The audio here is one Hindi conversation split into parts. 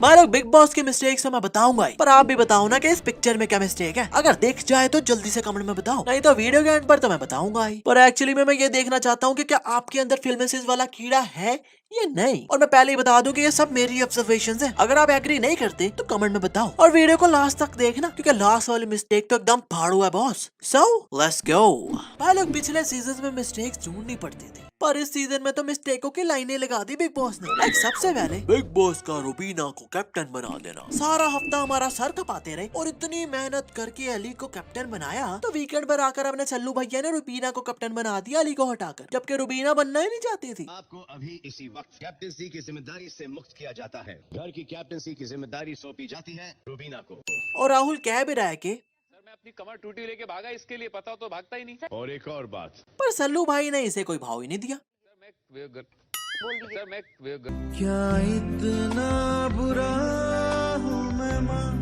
भाई लोग बिग बॉस के मिस्टेक्स तो मैं बताऊंगा ही, पर आप भी बताओ ना कि इस पिक्चर में क्या मिस्टेक है। अगर देख जाए तो जल्दी से कमेंट में बताओ, नहीं तो वीडियो के एंड पर तो मैं बताऊंगा ही। पर एक्चुअली में मैं ये देखना चाहता हूँ कि क्या आपके अंदर फिल्मेसिस वाला कीड़ा है ये नहीं। और मैं पहले ही बता दूं कि ये सब मेरी ऑब्जर्वेशंस हैं। अगर आप एग्री नहीं करते तो कमेंट में बताओ और वीडियो को लास्ट तक देखना, क्योंकि लास्ट वाली मिस्टेक तो एकदम फाड़ू है बॉस। So let's go. भाई लोग पिछले सीजन में मिस्टेक्स ढूंढनी पड़ती थी, पर इस सीजन में तो मिस्टेकों की लाइनें लगा दी बिग बॉस ने। लाइक सबसे पहले बिग बॉस का रुबीना को कैप्टन बना देना। सारा हफ्ता हमारा सर खपाते रहे और इतनी मेहनत करके अली को कैप्टन बनाया, तो वीकेंड पर आकर अपने सल्लू भैया ने रुबीना को कैप्टन बना दिया अली को हटाकर, जबकि रुबीना बनना ही नहीं चाहती थी। आपको अभी इसी वक्त कैप्टनसी की जिम्मेदारी से मुक्त किया जाता है। घर की कैप्टनसी की जिम्मेदारी सौंपी जाती है रुबीना को। और राहुल कह भी रहा है कि मैं अपनी कमर टूटी लेके भागा, इसके लिए पता तो भागता ही नहीं। और एक और बात, पर सल्लू भाई ने इसे कोई भाव ही नहीं दिया। सर मैं क्या इतना बुरा हूँ मैं माँ?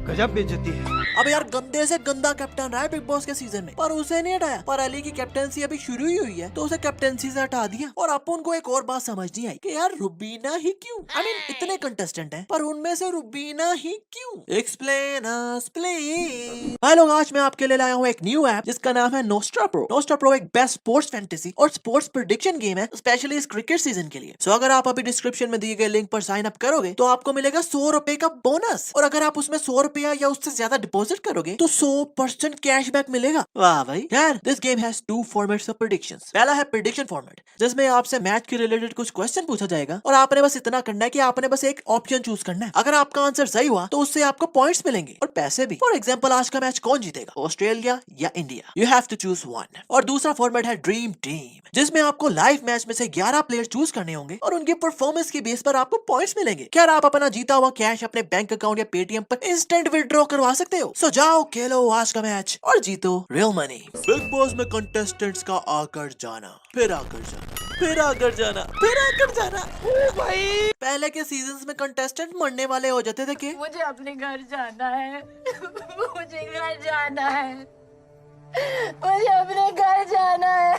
गजब बेइज्जती है। अब यार गंदे से गंदा कैप्टन रहा है बिग बॉस के सीजन में, पर उसे नहीं हटाया। पर अली की कैप्टनसी अभी शुरू ही हुई है तो उसे कैप्टनसी से हटा दिया। और अपन को एक और बात समझ नहीं आई कि यार रुबीना ही क्यों। I mean, इतने कंटेस्टेंट हैं पर उनमें से रुबीना ही क्यों? Explain us please. हाय लोग, आज मैं आपके लिए लाया हूँ एक न्यू ऐप जिसका नाम है नोस्ट्रा प्रो। नोस्ट्रा प्रो एक बेस्ट स्पोर्ट्स फैंटेसी और स्पोर्ट्स प्रेडिक्शन गेम है, स्पेशली इस क्रिकेट सीजन के लिए। सो अगर आप अभी डिस्क्रिप्शन में दिए गए लिंक पर साइन अप करोगे तो आपको मिलेगा 100 रुपए का बोनस। और अगर आप उसमें 100 रुपया या उससे ज्यादा डिपॉजिट करोगे तो 100% कैशबैक मिलेगा। वाह भाई यार, this game has two formats of predictions. पहला है प्रेडिक्शन फॉर्मेट, जिसमें आपसे मैच के रिलेटेड कुछ क्वेश्चन पूछा जाएगा और आपने बस इतना करना है कि आपने बस एक ऑप्शन चूज करना है। अगर आपका आंसर सही हुआ तो उससे आपको पॉइंट्स मिलेंगे और पैसे भी। फॉर एग्जाम्पल, आज का मैच कौन जीतेगा, ऑस्ट्रेलिया या India? You have to choose one. और दूसरा फॉर्मेट है ड्रीम टीम, जिसमें आपको लाइव मैच में से 11 प्लेयर चूज करने होंगे और उनकी परफॉर्मेंस के बेस पर आपको पॉइंट्स मिलेंगे। क्या आप अपना जीता हुआ कैश अपने बैंक अकाउंट या पेटीएम पर इंस्टेंट विड्रॉ करवा सकते हो? सो जाओ खेलो आज का मैच और जीतो रियल मनी। बिग बॉस में कंटेस्टेंट्स का आकर जाना, फिर आकर जाना, फिर आकर जाना, फिर आकर जाना। ओ भाई, पहले के सीजन्स में कंटेस्टेंट मरने वाले हो जाते थे कि मुझे अपने घर जाना है। मुझे घर जाना है। मुझे अपने घर जाना है।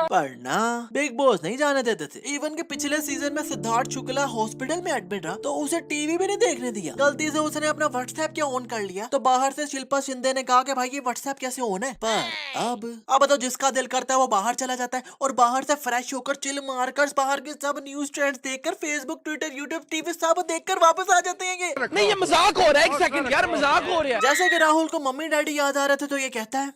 पर ना, बिग बॉस नहीं जाने देते थे। इवन के पिछले सीजन में सिद्धार्थ शुक्ला हॉस्पिटल में एडमिट रहा तो उसे टीवी भी नहीं देखने दिया। गलती से उसने अपना व्हाट्सएप क्या ऑन कर लिया तो बाहर से शिल्पा शिंदे ने कहा कि भाई ये व्हाट्सएप कैसे ऑन है। पर अब तो जिसका दिल करता है वो बाहर चला जाता है और बाहर से फ्रेश होकर चिल मारकर बाहर के सब न्यूज ट्रेंड्स देखकर फेसबुक ट्विटर यूट्यूब टीवी सब देखकर वापस आ जाते हैं। नहीं, ये मजाक हो रहा है। एक सेकंड यार, मजाक हो रहा है। जैसे कि राहुल को मम्मी डैडी याद आ रहे थे तो ये कहता है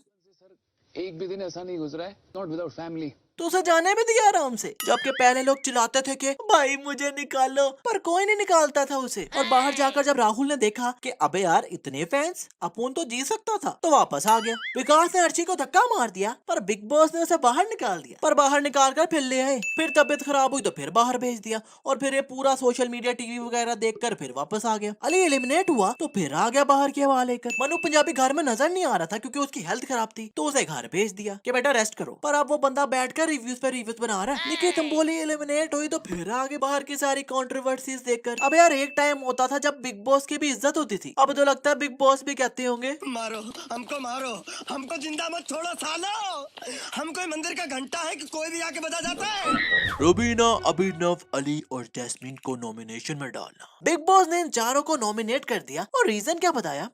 एक भी दिन ऐसा नहीं गुजरा है नॉट विदाउट फैमिली। तो उसे जाने भी दिया आराम से। जबकि पहले लोग चिल्लाते थे कि भाई मुझे निकालो, पर कोई नहीं निकालता था उसे। और बाहर जाकर जब राहुल ने देखा कि अबे यार इतने फैंस, अपुन तो जी सकता था, तो वापस आ गया। विकास ने अर्ची को धक्का मार दिया पर बिग बॉस ने उसे बाहर निकाल दिया। पर बाहर निकाल कर फिर ले आए, फिर तबियत खराब हुई तो फिर बाहर भेज दिया और फिर ये पूरा सोशल मीडिया टीवी वगैरह देखकर फिर वापस आ गया। अली एलिमिनेट हुआ तो फिर आ गया बाहर की हवा लेकर। मनु पंजाबी घर में नजर नहीं आ रहा था क्योंकि उसकी हेल्थ खराब थी तो उसे घर भेज दिया कि बेटा रेस्ट करो। पर अब वो बंदा बैठकर रिव्यूज पे रिव्यूज बना रहा है। निकी तंबोली एलिमिनेट हुई तो फिर आगे बाहर की सारी कंट्रोवर्सीज देखकर। अब यार एक टाइम होता था जब बिग बॉस की भी इज्जत होती थी, अब तो लगता है बिग बॉस भी कहते होंगे मारो हमको जिंदा मत छोड़ो सालो। हम कोई मंदिर का घंटा है कि कोई भी आके बजा जाता है। रुबीना, अभिनव, अली और जैस्मीन को नॉमिनेशन में डालना। बिग बॉस ने इन चारों को नॉमिनेट कर दिया और रीजन क्या बताया?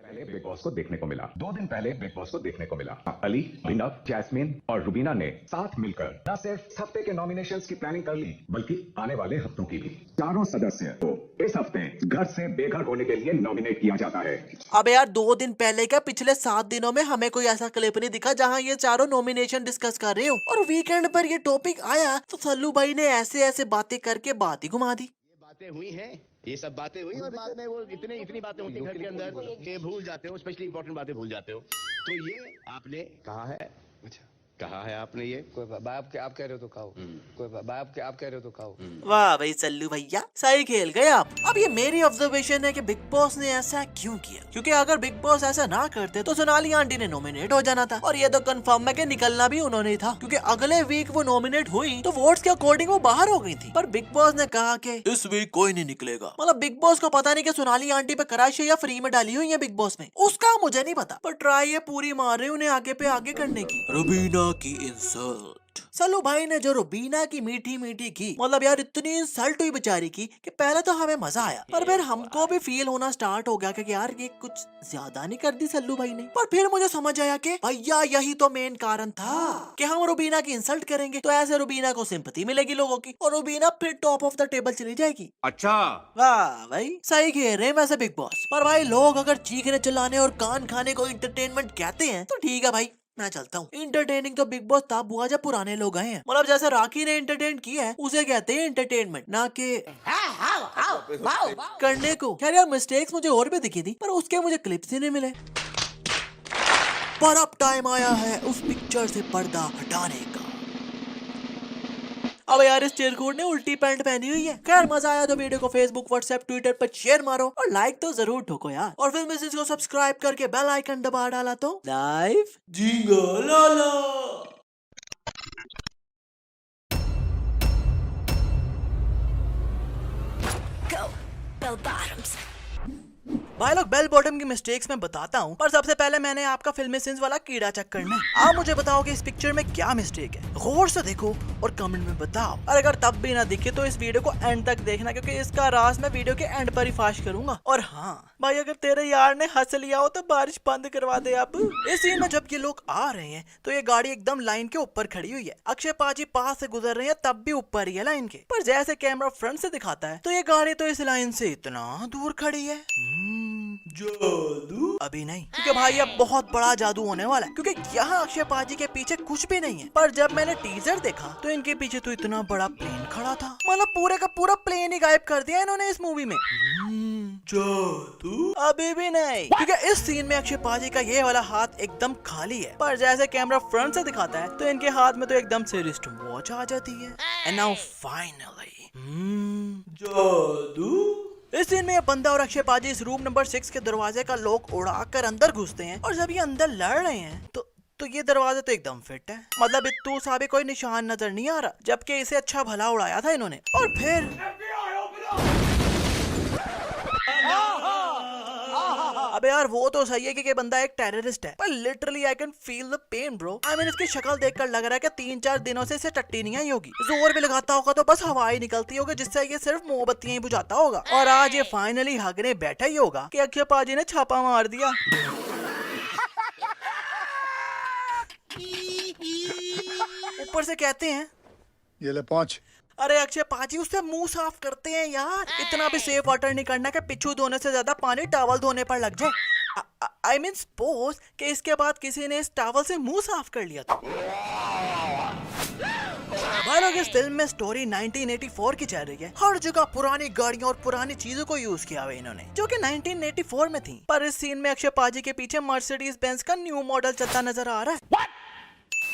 पहले बिग बॉस को देखने को मिला, 2 दिन पहले बिग बॉस को देखने को मिला। अली, अभिनव, जैस्मिन और रुबीना ने साथ मिलकर न सिर्फ इस हफ्ते के नॉमिनेशंस की प्लानिंग कर ली बल्कि आने वाले हफ्तों की भी। चारों सदस्य को इस हफ्ते घर से बेघर होने के लिए नॉमिनेट किया जाता है। अब यार 2 दिन पहले क्या पिछले 7 दिनों में हमें कोई ऐसा क्लिप नहीं दिखा जहां ये चारों नॉमिनेशन डिस्कस कर रहे हो। और वीकेंड पर ये टॉपिक आया तो सल्लू भाई ने ऐसे ऐसे बातें करके बात ही घुमा दी। बातें हुई हैं, ये सब बातें हुई और बाद में वो इतनी बातें होती हैं घर के अंदर कि भूल जाते हो, स्पेशली इंपॉर्टेंट बातें भूल जाते हो। तो ये आपने कहा है, अच्छा कहा है आपने, ये कोई बाप के आप कह रहे हो तो खाओ, कोई बाप के आप कह रहे हो तो खाओ। वाह भाई सल्लू भैया, सही खेल गए आप। अब ये मेरी ऑब्जर्वेशन है कि बिग बॉस ने ऐसा क्यों किया, क्योंकि अगर बिग बॉस ऐसा ना करते तो सोनाली आंटी ने नॉमिनेट हो जाना था। और ये तो कंफर्म है कि निकलना भी उन्होंने था, क्योंकि अगले वीक वो नॉमिनेट हुई तो वोट्स के अकॉर्डिंग वो बाहर हो गई थी। पर बिग बॉस ने कहा कि इस वीक कोई नहीं निकलेगा। मतलब बिग बॉस को पता नहीं कि सोनाली आंटी पे कराशे या फ्री में डाली हुई है बिग बॉस में, उसका मुझे नहीं पता। पर ट्राई ये पूरी मार रही उन्हें आगे पे आगे करने की। रुबीना की इंसल्ट। इंसल्ट। सल्लू भाई ने जो रुबीना की मीठी मीठी की, मतलब यार इतनी इंसल्ट हुई बेचारी की कि पहले तो हमें मजा आया, पर फिर हमको भी फील होना स्टार्ट हो गया कि यार ये कुछ ज्यादा नहीं कर दी सल्लू भाई ने। पर फिर मुझे समझ आया कि भैया यही तो मेन कारण था कि हम रुबीना की इंसल्ट करेंगे तो ऐसे रुबीना को सिंपैथी मिलेगी लोगों की और रुबीना फिर टॉप ऑफ द टेबल चली जाएगी। अच्छा, वाह भाई सही कह रहे हैं वैसे बिग बॉस। पर भाई लोग अगर चीखने चिल्लाने और कान खाने को इंटरटेनमेंट कहते हैं तो ठीक है भाई, मैं चलता हूँ। इंटरटेनिंग तो बिग बॉस तब हुआ जब पुराने लोग आए हैं, मतलब जैसे राखी ने इंटरटेन किया है उसे कहते हैं इंटरटेनमेंट, ना कि करने को। खैर यार मिस्टेक्स मुझे और भी दिखी थी पर उसके मुझे क्लिप्स ही नहीं मिले। पर अब टाइम आया है उस पिक्चर से पर्दा हटाने का। अब यार इस चिरकुट ने उल्टी पैंट पहनी हुई है। खैर मजा आया तो वीडियो को फेसबुक, व्हाट्सएप, ट्विटर पर शेयर मारो और लाइक तो जरूर ठोको यार। और फिर मैसेज को सब्सक्राइब करके बेल आइकन दबा डाला तो लाइव जिंगलाला। भाई लोग बेल बॉटम की मिस्टेक्स मैं बताता हूँ, पर सबसे पहले मैंने आपका फिल्मी सिंस वाला कीड़ा चेक करना है। आप मुझे बताओ कि इस पिक्चर में क्या मिस्टेक है, गौर से देखो और कमेंट में बताओ। और अगर तब भी ना दिखे तो इस वीडियो को एंड तक देखना, क्योंकि इसका राज मैं वीडियो के एंड पर ही फाश करूंगा। और हाँ भाई, अगर तेरे यार ने हंस लिया हो तो बारिश बंद करवा दे अब। इस सीन में जब ये लोग आ रहे हैं तो ये गाड़ी एकदम लाइन के ऊपर खड़ी हुई है। अक्षय पाजी पास से गुजर रहे हैं तब भी ऊपर ही है लाइन के, पर जैसे कैमरा फ्रंट से दिखाता है तो ये गाड़ी तो इस लाइन से इतना दूर खड़ी है। जादू अभी नहीं, क्योंकि भाई अब बहुत बड़ा जादू होने वाला है, क्योंकि यहाँ अक्षय पाजी के पीछे कुछ भी नहीं है। पर जब मैंने टीजर देखा तो इनके पीछे तो इतना बड़ा प्लेन खड़ा था, मतलब पूरे का पूरा प्लेन ही गायब कर दिया इन्होंने इस मूवी में। जादू अभी भी नहीं, क्योंकि इस सीन में अक्षय पाजी का ये वाला हाथ एकदम खाली है, पर जैसे कैमरा फ्रंट से दिखाता है तो इनके हाथ में तो एकदम से रिस्ट वॉच आ जाती है। एंड नाउ फाइनली जादू। इस सीन में ये बंदा और अक्षय पाजी इस रूम नंबर 6 के दरवाजे का लॉक उड़ाकर अंदर घुसते हैं, और जब ये अंदर लड़ रहे हैं तो ये दरवाजा तो एकदम फिट है, मतलब इत्तू सा भी कोई निशान नजर नहीं आ रहा, जबकि इसे अच्छा भला उड़ाया था इन्होंने। और फिर अबे यार वो तो सही है कि बंदा एक टेररिस्ट है, पर literally I can feel the pain bro. I mean इसकी शक्ल देखकर लग रहा है कि 3-4 दिनों से इसे टट्टी नहीं आई होगी। जोर भी लगाता होगा तो बस हवा ही निकलती होगी, जिससे ये सिर्फ मोमबत्तियां ही बुझाता होगा। और आज ये फाइनली हगने बैठा ही होगा कि अक्षय पाजी ने छापा मार दिया। ऊपर से कहते हैं ये ले पहुंच। अरे अक्षय पाजी उससे मुंह साफ करते हैं यार, इतना भी सेफ वाटर नहीं करना कि पिछू धोने से ज्यादा पानी टॉवल धोने पर लग जाए। आई मीन सपोज कि इसके बाद किसी ने इस टॉवल से मुंह साफ कर लिया तो। भाई लोग इस फिल्म में स्टोरी 1984 की चल रही है। हर जगह पुरानी गाड़ियों और पुरानी चीजों को यूज किया हुआ इन्होंने, जो कि 1984 में थी। पर इस सीन में अक्षय पाजी के पीछे मर्सिडीज बेंज का न्यू मॉडल चलता नजर आ रहा है।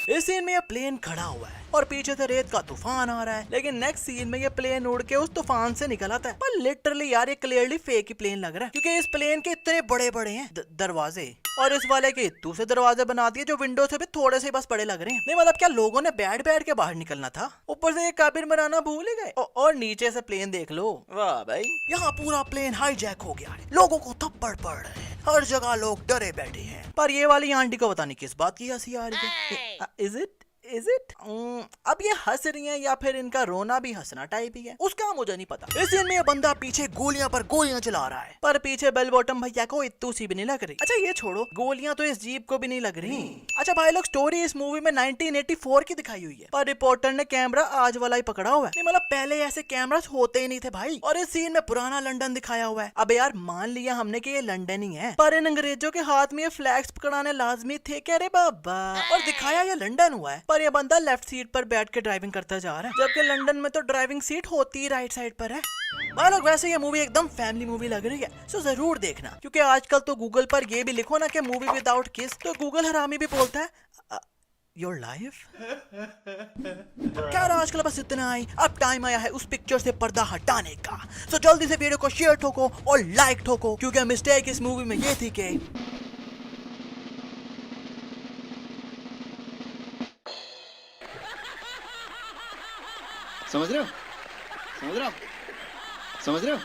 इस सीन में ये प्लेन खड़ा हुआ है और पीछे से रेत का तूफान आ रहा है, लेकिन नेक्स्ट सीन में ये प्लेन उड़ के उस तूफान से निकल आता है। पर लिटरली यार ये क्लियरली फेक ही प्लेन लग रहा है, क्योंकि इस प्लेन के इतने बड़े बड़े हैं दरवाजे, और इस वाले के दूसरे दरवाजे बना दिए जो विंडो से भी थोड़े से बस बड़े लग रहे हैं। नहीं मतलब क्या लोगों ने बैठ बैठ के बाहर निकलना था? ऊपर से ये कैबिन बनाना भूल ही गए। और नीचे से प्लेन देख लो, वाह भाई, यहाँ पूरा प्लेन हाईजैक हो गया है, लोगों को थप्पड़ पड़ रहे हैं, हर जगह लोग डरे बैठे हैं। पर ये वाली आंटी को पता नहीं किस बात की हंसी आ रही है। इज इट अब ये हंस रही हैं या फिर इनका रोना भी हंसना टाइप ही है, उसका मुझे नहीं पता। इस सीन में ये बंदा पीछे गोलियां पर गोलियां चला रहा है, पर पीछे बेल बॉटम भैया को इत्तू सी भी नहीं लग रही। अच्छा ये छोड़ो, गोलियां तो इस जीप को भी नहीं लग रही। अच्छा भाई लोग, स्टोरी इस मूवी में 1984 की दिखाई हुई है, पर रिपोर्टर ने कैमरा आज वाला ही पकड़ा हुआ है। नहीं मतलब पहले ऐसे कैमरास होते ही नहीं थे भाई। और इस सीन में पुराना लंदन दिखाया हुआ है। अब यार मान लिया हमने कि ये लंदन ही है, पर इन अंग्रेजों के हाथ में ये फ्लैग्स पकड़ाने लाजमी थे क्या रे बाबा? और दिखाया ये लंदन हुआ है, पर ये बंदा लेफ्ट सीट पर बैठ के ड्राइविंग करता जा रहा है, जबकि लंदन में तो ड्राइविंग सीट होती ही राइट साइड पर है। भाई लोग वैसे ये मूवी एकदम फैमिली मूवी लग रही है, सो जरूर देखना, क्योंकि आजकल तो गूगल पर ये भी लिखो ना कि मूवी विदाउट किस, तो गूगल हरामी भी बोलता है योर लाइफ। क्या आजकल बस इतना ही। अब टाइम आया है उस पिक्चर से पर्दा हटाने का, सो जल्दी से वीडियो को शेयर ठोको और लाइक ठोको, क्योंकि मिस्टेक इस मूवी में ये थी कि समझ रहे हो? समझ रहे हो?